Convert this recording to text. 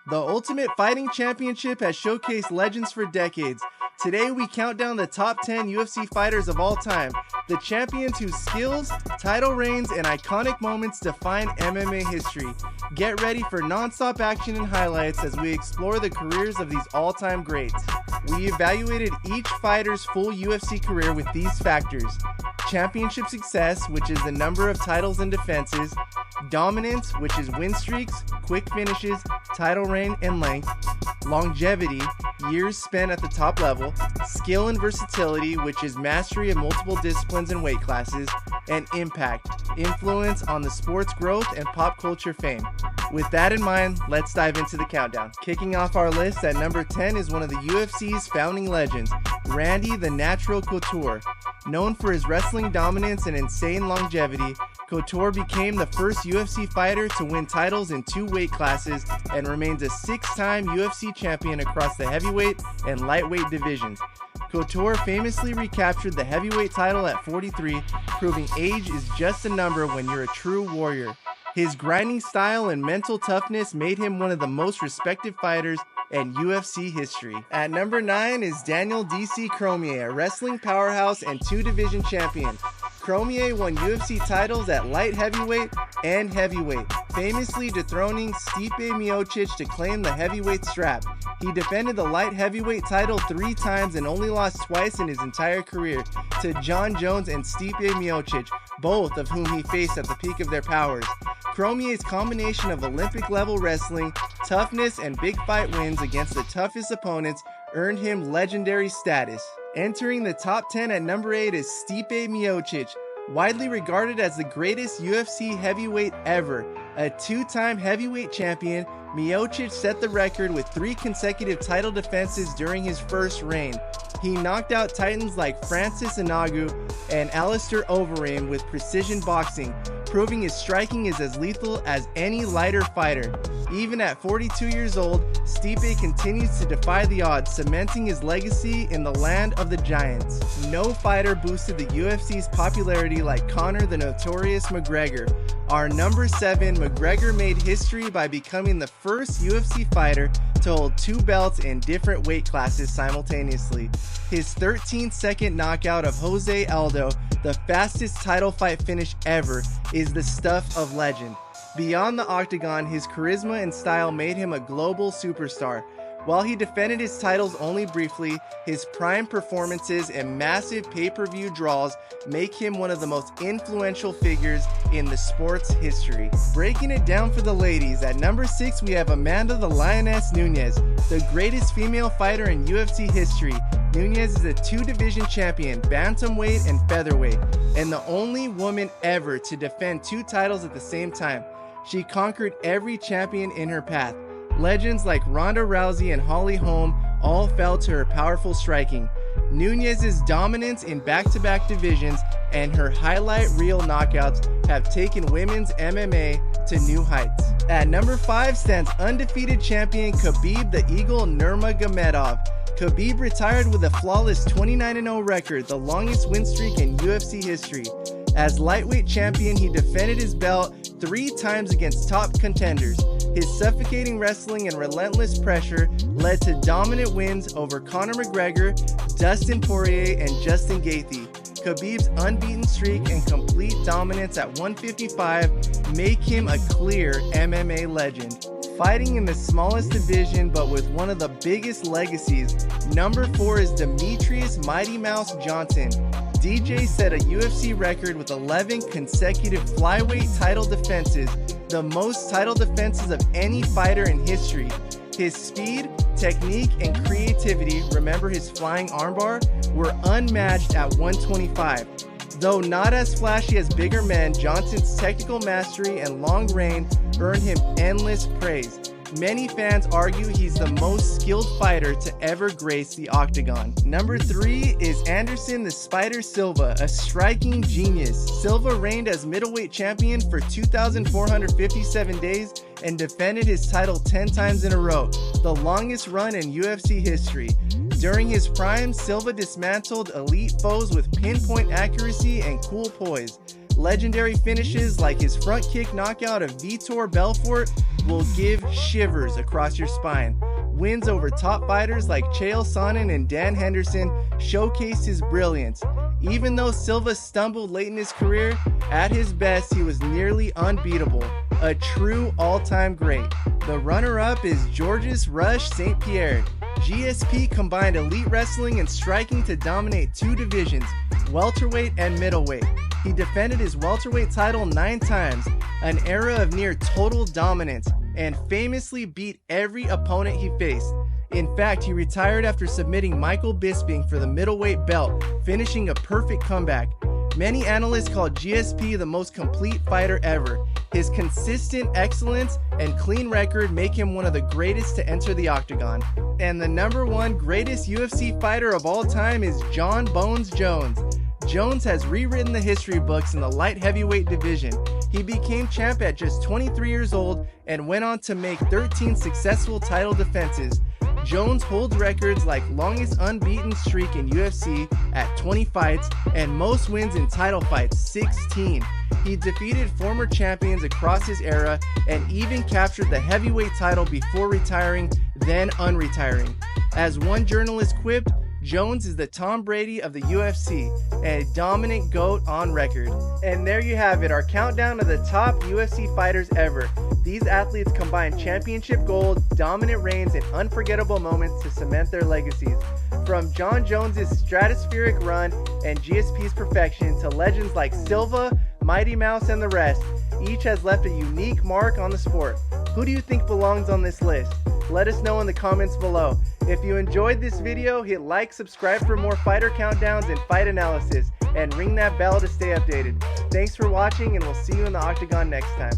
The Ultimate Fighting Championship has showcased legends for decades. Today we count down the top 10 UFC fighters of all time, the champions whose skills, title reigns, and iconic moments define MMA history. Get ready for non-stop action and highlights as we explore the careers of these all-time greats. We evaluated each fighter's full UFC career with these factors: championship success, which is the number of titles and defenses; dominance, which is win streaks, quick finishes, title reign, and length; longevity, years spent at the top level; skill and versatility, which is mastery of multiple disciplines and weight classes; and impact, influence on the sport's growth and pop culture fame. With that in mind, let's dive into the countdown. Kicking off our list at number 10 is one of the UFC's founding legends, Randy the Natural Couture. Known for his wrestling dominance and insane longevity, Couture became the first UFC fighter to win titles in 2 weight classes and remains a 6-time UFC champion across the heavyweight and lightweight divisions. Couture famously recaptured the heavyweight title at 43, proving age is just a number when you're a true warrior. His grinding style and mental toughness made him one of the most respected fighters in UFC history. At number 9 is Daniel DC Cormier, a wrestling powerhouse and 2-division champion. Cormier won UFC titles at light heavyweight and heavyweight, famously dethroning Stipe Miocic to claim the heavyweight strap. He defended the light heavyweight title 3 times and only lost twice in his entire career, to Jon Jones and Stipe Miocic, both of whom he faced at the peak of their powers. Cormier's combination of Olympic-level wrestling, toughness, and big fight wins against the toughest opponents earned him legendary status. Entering the top 10 at number 8 is Stipe Miocic, widely regarded as the greatest UFC heavyweight ever. A 2-time heavyweight champion, Miocic set the record with 3 consecutive title defenses during his first reign. He knocked out titans like Francis Ngannou and Alistair Overeem with precision boxing, proving his striking is as lethal as any lighter fighter. Even at 42 years old, Stipe continues to defy the odds, cementing his legacy in the land of the giants. No fighter boosted the UFC's popularity like Conor the Notorious McGregor. Our number 7, McGregor made history by becoming the first UFC fighter to hold 2 belts in different weight classes simultaneously. His 13-second knockout of Jose Aldo, the fastest title fight finish ever, is the stuff of legend. Beyond the Octagon, his charisma and style made him a global superstar. While he defended his titles only briefly, his prime performances and massive pay-per-view draws make him one of the most influential figures in the sport's history. Breaking it down for the ladies, at number 6 we have Amanda the Lioness Nunes, the greatest female fighter in UFC history. Nunes is a 2-division champion, bantamweight and featherweight, and the only woman ever to defend 2 titles at the same time. She conquered every champion in her path. Legends like Ronda Rousey and Holly Holm all fell to her powerful striking. Nunes' dominance in back-to-back divisions and her highlight reel knockouts have taken women's MMA to new heights. At number 5 stands undefeated champion Khabib the Eagle Nurmagomedov. Khabib retired with a flawless 29-0 record, the longest win streak in UFC history. As lightweight champion, he defended his belt 3 times against top contenders. His suffocating wrestling and relentless pressure led to dominant wins over Conor McGregor, Dustin Poirier, and Justin Gaethje. Khabib's unbeaten streak and complete dominance at 155 make him a clear MMA legend. Fighting in the smallest division but with one of the biggest legacies, number 4 is Demetrius Mighty Mouse Johnson. DJ set a UFC record with 11 consecutive flyweight title defenses, the most title defenses of any fighter in history. His speed, technique, and creativity, remember his flying armbar, were unmatched at 125. Though not as flashy as bigger men, Johnson's technical mastery and long reign earned him endless praise. Many fans argue he's the most skilled fighter to ever grace the Octagon. Number 3 is Anderson the Spider Silva, a striking genius. Silva reigned as middleweight champion for 2,457 days and defended his title 10 times in a row, the longest run in UFC history. During his prime, Silva dismantled elite foes with pinpoint accuracy and cool poise. Legendary finishes like his front kick knockout of Vitor Belfort will give shivers across your spine. Wins over top fighters like Chael Sonnen and Dan Henderson showcased his brilliance. Even though Silva stumbled late in his career, at his best he was nearly unbeatable. A true all-time great. The runner-up is Georges Rush St-Pierre. GSP combined elite wrestling and striking to dominate two divisions, welterweight and middleweight. He defended his welterweight title 9 times, an era of near total dominance, and famously beat every opponent he faced. In fact, he retired after submitting Michael Bisping for the middleweight belt, finishing a perfect comeback. Many analysts call GSP the most complete fighter ever. His consistent excellence and clean record make him one of the greatest to enter the Octagon. And the #1 greatest UFC fighter of all time is Jon Bones Jones. Jones has rewritten the history books in the light heavyweight division. He became champ at just 23 years old and went on to make 13 successful title defenses. Jones holds records like longest unbeaten streak in UFC at 20 fights and most wins in title fights, 16. He defeated former champions across his era and even captured the heavyweight title before retiring, then unretiring. As one journalist quipped, Jones is the Tom Brady of the UFC, and a dominant GOAT on record. And there you have it, our countdown of the top UFC fighters ever. These athletes combine championship gold, dominant reigns, and unforgettable moments to cement their legacies. From Jon Jones's stratospheric run and GSP's perfection to legends like Silva, Mighty Mouse, and the rest, each has left a unique mark on the sport. Who do you think belongs on this list? Let us know in the comments below. If you enjoyed this video, hit like, subscribe for more fighter countdowns and fight analysis, and ring that bell to stay updated. Thanks for watching, and we'll see you in the Octagon next time.